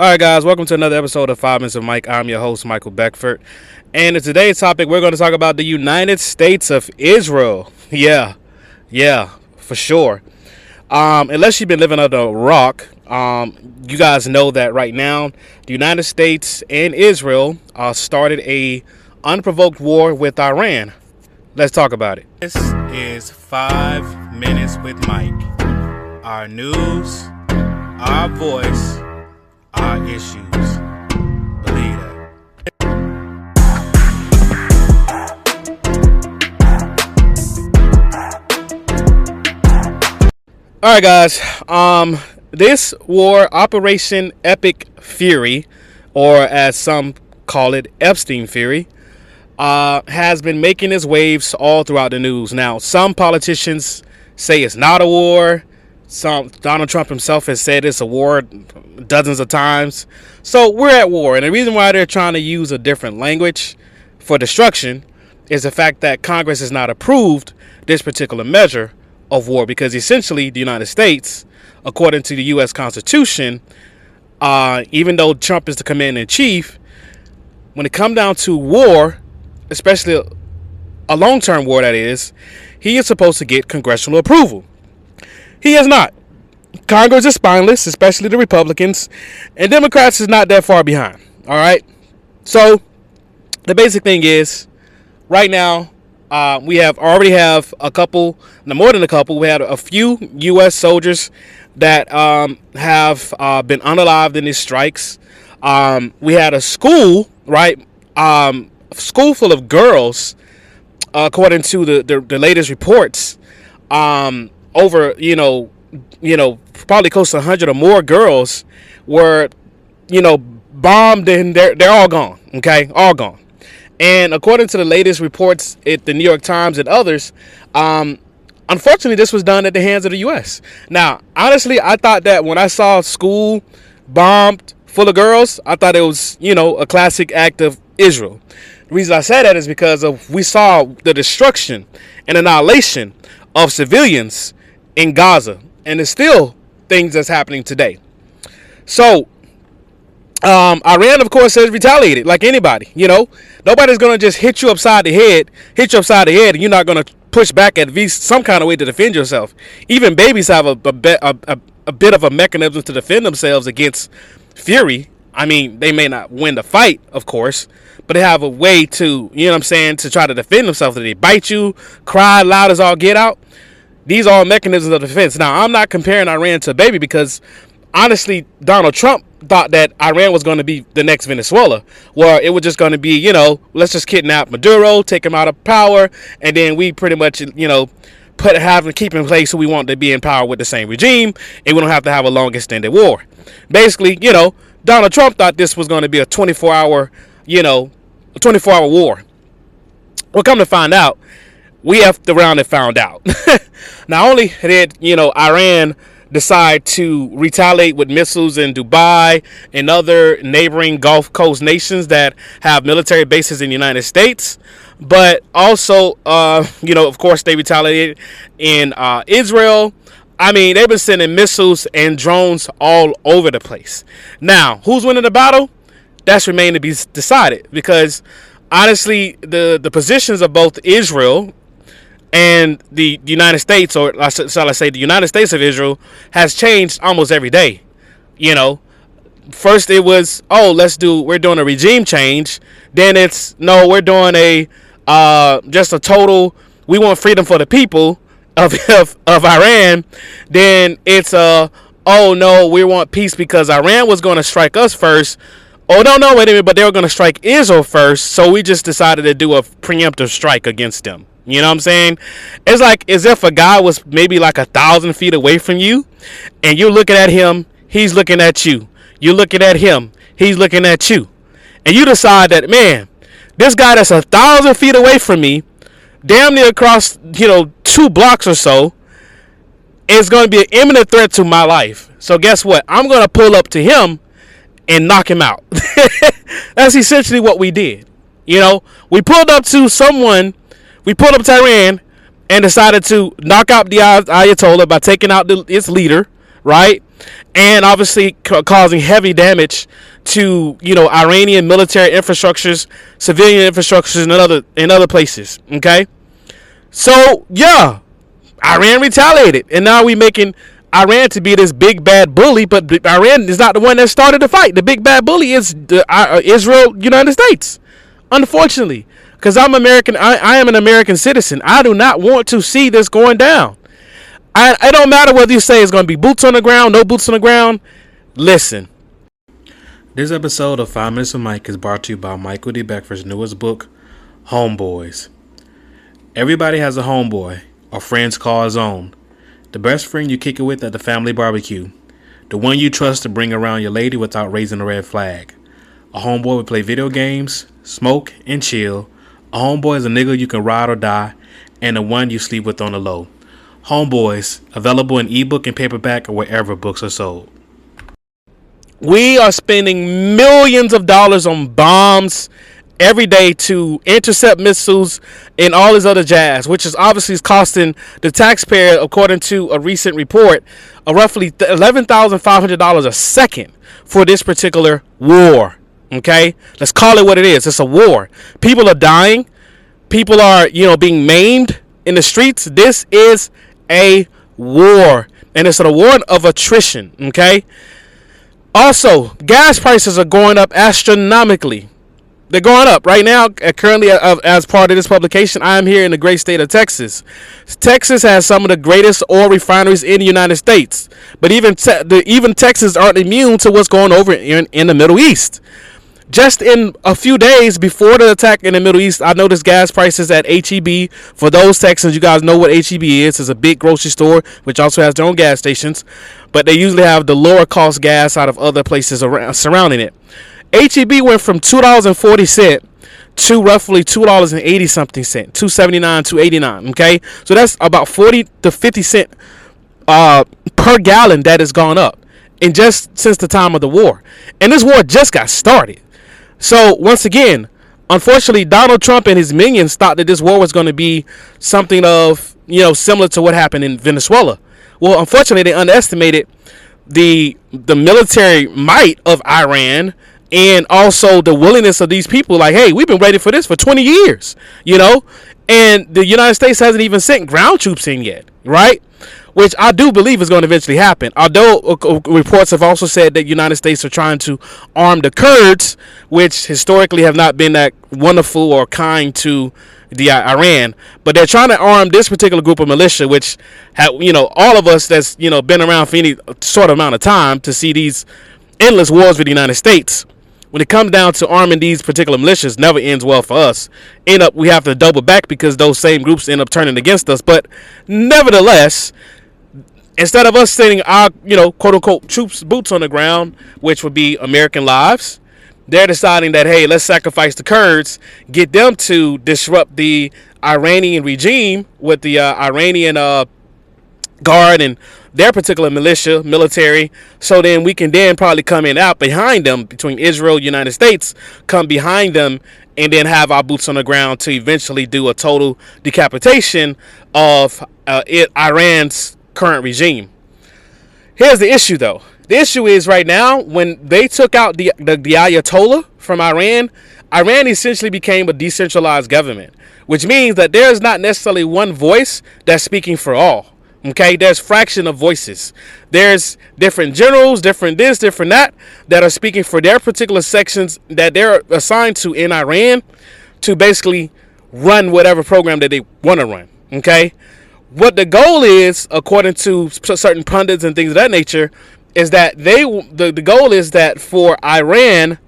All right, guys, welcome to another episode of 5 Minutes of Mike. I'm your host, Michael Beckford. And in today's topic, we're going to talk about the United States of Israel. Yeah, for sure. Unless you've been living under a rock, you guys know that right now, the United States and Israel started a unprovoked war with Iran. Let's talk about it. This is 5 Minutes with Mike. Our news, our voice, our issues. Believe that. All right, guys. This war, Operation Epic Fury, or as some call it, Epstein Fury, has been making its waves all throughout the news. Now, some politicians say it's not a war. Donald Trump himself has said it's a war dozens of times. So we're at war. And the reason why they're trying to use a different language for destruction is the fact that Congress has not approved this particular measure of war, because essentially the United States, according to the U.S. Constitution, even though Trump is the commander in chief, when it comes down to war, especially a long-term war, that is, he is supposed to get congressional approval. He is not. Congress is spineless, especially the Republicans, and Democrats is not that far behind. All right. So the basic thing is, right now, we already have a couple, more than a couple. We had a few U.S. soldiers that have been unalived in these strikes. We had a school, right? School full of girls, according to the latest reports. Over, probably close to 100 or more girls were, bombed, and they're all gone. Okay, all gone. And according to the latest reports at the New York Times and others, unfortunately, this was done at the hands of the U.S. Now, honestly, I thought that when I saw school bombed full of girls, I thought it was, a classic act of Israel. The reason I say that is because we saw the destruction and annihilation of civilians in Gaza, and there's still things that's happening today. So Iran, of course, has retaliated like anybody. Nobody's gonna just hit you upside the head, and you're not gonna push back at least some kind of way to defend yourself. Even babies have a bit of a mechanism to defend themselves against fury. I mean, they may not win the fight, of course, but they have a way to, to try to defend themselves. If they bite you, cry loud as all get out. These are all mechanisms of defense. Now, I'm not comparing Iran to a baby, because honestly, Donald Trump thought that Iran was going to be the next Venezuela, where it was just going to be, let's just kidnap Maduro, take him out of power, and then we pretty much, keep in place who we want to be in power with the same regime, and we don't have to have a long extended war. Basically, Donald Trump thought this was going to be a 24-hour war. Well, come to find out, we effed around and found out. Not only did, Iran decide to retaliate with missiles in Dubai and other neighboring Gulf Coast nations that have military bases in the United States, but also, of course, they retaliated in Israel. I mean, they've been sending missiles and drones all over the place. Now, who's winning the battle? That's remained to be decided, because honestly, the positions of both Israel and the United States, or shall I say the United States of Israel, has changed almost every day. First it was, we're doing a regime change. Then it's, no, we're doing just a total, we want freedom for the people of Iran. Then it's oh no, we want peace because Iran was going to strike us first. Oh no, wait a minute, but they were going to strike Israel first, so we just decided to do a preemptive strike against them. You know what I'm saying? It's like as if a guy was maybe like 1,000 feet away from you, and you're looking at him, he's looking at you. You're looking at him, he's looking at you. And you decide that, man, this guy that's 1,000 feet away from me, damn near across, 2 blocks or so, is going to be an imminent threat to my life. So guess what? I'm going to pull up to him and knock him out. That's essentially what we did. We pulled up to someone. We pulled up to Iran and decided to knock out the Ayatollah by taking out its leader, right? and obviously causing heavy damage to Iranian military infrastructures, civilian infrastructures, and other places. Okay, so yeah, Iran retaliated, and now we making Iran to be this big bad bully, but Iran is not the one that started the fight. The big bad bully is Israel, United States. Unfortunately, because I'm American, I am an American citizen. I do not want to see this going down. It don't matter whether you say it's going to be boots on the ground, no boots on the ground. Listen. This episode of 5 Minutes with Mike is brought to you by Michael D. Beckford's newest book, HOMEBOYS. Everybody has a homeboy, or friends call his own. The best friend you kick it with at the family barbecue. The one you trust to bring around your lady without raising a red flag. A homeboy will play video games, smoke, and chill. A homeboy is a nigga you can ride or die, and the one you sleep with on the low. HOMEBOYS, available in ebook and paperback or wherever books are sold. We are spending millions of dollars on bombs every day to intercept missiles and all this other jazz, which is obviously costing the taxpayer, according to a recent report, roughly $11,500 a second for this particular war. Okay, let's call it what it is. It's a war. People are dying. People are, being maimed in the streets. This is a war, and it's a war of attrition. Okay. Also, gas prices are going up astronomically. They're going up right now. Currently, as part of this publication, I am here in the great state of Texas. Texas has some of the greatest oil refineries in the United States, but even Texas aren't immune to what's going over in the Middle East. Just in a few days before the attack in the Middle East, I noticed gas prices at HEB. For those Texans, you guys know what HEB is. It's a big grocery store, which also has their own gas stations. But they usually have the lower cost gas out of other places surrounding it. HEB went from $2.40 to roughly $2.80 something cent, $2.79, $2.89. Okay, so that's about 40 to 50 cent per gallon that has gone up, and just since the time of the war. And this war just got started. So once again, unfortunately, Donald Trump and his minions thought that this war was going to be something of, similar to what happened in Venezuela. Well, unfortunately, they underestimated the military might of Iran, and also the willingness of these people. Like, hey, we've been waiting for this for 20 years, and the United States hasn't even sent ground troops in yet, right? Which I do believe is going to eventually happen. Although reports have also said that the United States are trying to arm the Kurds, which historically have not been that wonderful or kind to the Iran, but they're trying to arm this particular group of militia, which have, all of us that's, been around for any sort of amount of time to see these endless wars with the United States. When it comes down to arming these particular militias, never ends well for us. We have to double back because those same groups end up turning against us. But nevertheless, instead of us sending our, quote unquote troops, boots on the ground, which would be American lives, they're deciding that, hey, let's sacrifice the Kurds, get them to disrupt the Iranian regime with the Iranian guard and their particular military, so then we can then probably come in out behind them, between Israel, United States, come behind them, and then have our boots on the ground to eventually do a total decapitation of Iran's current regime. Here's the issue, though. The issue is right now, when they took out the Ayatollah from Iran, Iran essentially became a decentralized government, which means that there's not necessarily one voice that's speaking for all. Okay, there's fraction of voices. There's different generals, different this, different that are speaking for their particular sections that they're assigned to in Iran to basically run whatever program that they want to run. Okay, what the goal is, according to certain pundits and things of that nature, is that the goal is that for Iran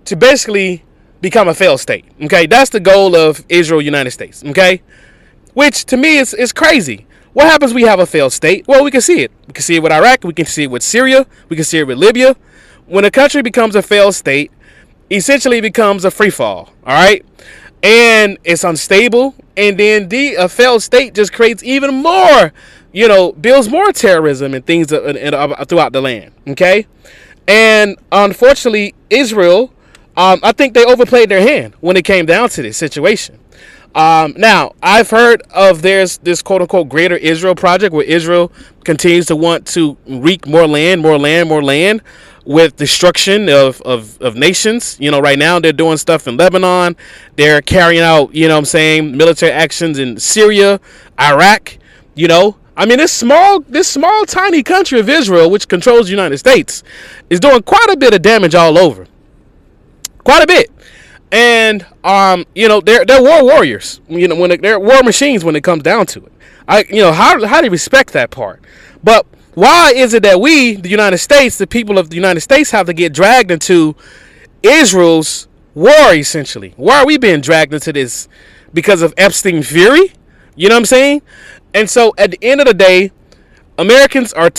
to basically become a failed state. Okay, that's the goal of Israel, United States. Okay, which to me is crazy. What happens when we have a failed state? Well, we can see it. We can see it with Iraq. We can see it with Syria. We can see it with Libya. When a country becomes a failed state, essentially it becomes a free fall. All right, and it's unstable. And then a failed state just creates even more, builds more terrorism and things throughout the land. Okay, and unfortunately, Israel, I think they overplayed their hand when it came down to this situation. Now, I've heard of there's this quote unquote Greater Israel project where Israel continues to want to wreak more land with destruction of nations. You know, right now they're doing stuff in Lebanon. They're carrying out, you know what I'm saying, military actions in Syria, Iraq. You know, I mean, this small tiny country of Israel, which controls the United States, is doing quite a bit of damage all over. Quite a bit. And you know, they're war warriors. You know, they're war machines when it comes down to it. How do you respect that part? But why is it that we, the United States, the people of the United States, have to get dragged into Israel's war, essentially? Why are we being dragged into this? Because of Epstein fury? You know what I'm saying? And so at the end of the day, Americans are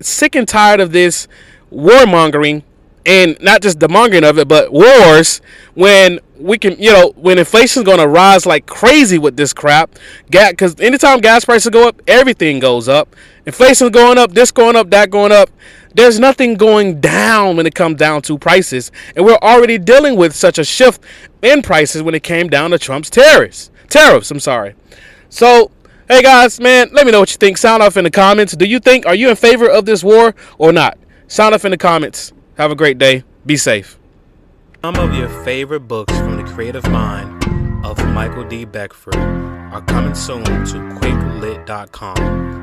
sick and tired of this warmongering. And not just the mongering of it, but wars, when we can, you know, when inflation's going to rise like crazy with this crap. Because anytime gas prices go up, everything goes up. Inflation's going up, this going up, that going up. There's nothing going down when it comes down to prices. And we're already dealing with such a shift in prices when it came down to Trump's tariffs. So, hey guys, man, let me know what you think. Sound off in the comments. Are you in favor of this war or not? Sound off in the comments. Have a great day. Be safe. Some of your favorite books from the creative mind of Michael D. Beckford are coming soon to quicklit.com.